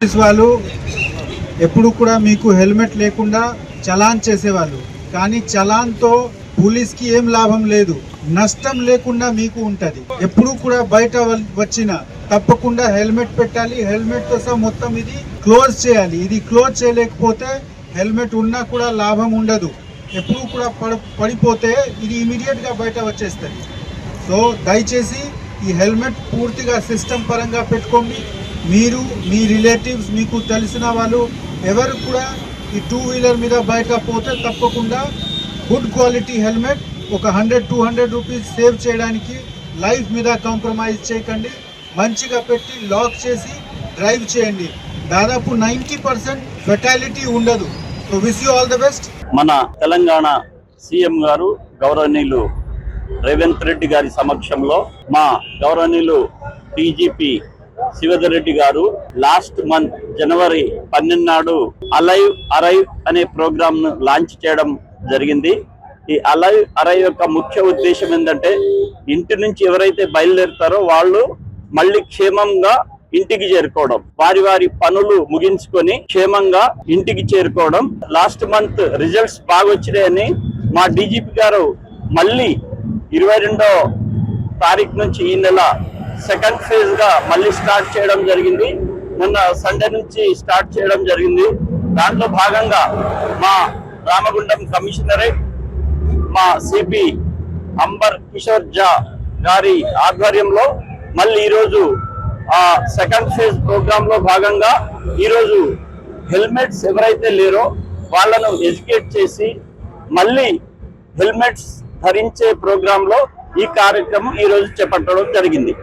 Police వాళ్ళు ఎప్పుడు కూడా మీకు హెల్మెట్ లేకుండా చలాన్ చేసేవాళ్ళు, కానీ చలాన్తో పోలీస్కి ఏం లాభం లేదు, నష్టం లేకుండా మీకు ఉంటుంది. ఎప్పుడు కూడా బయట వచ్చిన తప్పకుండా హెల్మెట్ పెట్టాలి. హెల్మెట్ తో సహా మొత్తం ఇది క్లోజ్ చేయాలి. ఇది క్లోజ్ చేయలేకపోతే హెల్మెట్ ఉన్నా కూడా లాభం ఉండదు. ఎప్పుడు కూడా పడిపోతే ఇది ఇమీడియట్ గా బయట వచ్చేస్తుంది. సో దయచేసి ఈ హెల్మెట్ పూర్తిగా సిస్టమ్ పరంగా పెట్టుకోండి. మీరు, మీ రిలేటివ్స్, మీకు తెలిసిన వాళ్ళు ఎవరు కూడా ఈ 2 వీలర్ మీద బయట పోతే తప్పకుండా గుడ్ క్వాలిటీ హెల్మెట్ ఒక 100-200 రూపీస్ సేవ్ చేయడానికి లైఫ్ మీద కాంప్రమైజ్ చేయకండి. మంచిగా పెట్టి లాక్ చేసి డ్రైవ్ చేయండి. దాదాపు 90% ఫెటాలిటీ ఉండదు. So wish you all the best. మన తెలంగాణ సీఎం గారు గౌరవనీయులు రేవంత్ రెడ్డి గారి సమక్షంలో మా గౌరవనీయులు డీజీపీ శివధర్ రెడ్డి గారు లాస్ట్ మంత్ జనవరి 12 నాడు అలైవ్ అరైవ్ అనే ప్రోగ్రామ్ ను లాంచ్ చేయడం జరిగింది. ఈ అలైవ్ అరైవ్ యొక్క ముఖ్య ఉద్దేశం ఏంటంటే, ఇంటి నుంచి ఎవరైతే బయలుదేరుతారో వాళ్ళు మళ్ళీ క్షేమంగా ఇంటికి చేరుకోవడం, వారి వారి పనులు ముగించుకొని క్షేమంగా ఇంటికి చేరుకోవడం. లాస్ట్ మంత్ రిజల్ట్స్ బాగా వచ్చినాయని మా డీజీపీ గారు మళ్ళీ 22వ తారీఖు నుంచి ఈ నెల సెకండ్ ఫేజ్ గా మళ్ళీ స్టార్ట్ చేయడం జరిగింది. మొన్న సండే నుంచి స్టార్ట్ చేయడం జరిగింది. దాంట్లో భాగంగా మా రామగుండం కమిషనరేట్, మా సిపి అంబర్ కిషోర్ జా గారి ఆధ్వర్యంలో మళ్ళీ ఈరోజు సెకండ్ ఫేజ్ ప్రోగ్రామ్ లో భాగంగా ఈరోజు హెల్మెట్స్ ఎవరైతే లేరో వాళ్ళను ఎడ్యుకేట్ చేసి మళ్ళీ హెల్మెట్స్ ధరించే ప్రోగ్రామ్ లో ఈ కార్యక్రమం ఈరోజు చేపట్టడం జరిగింది.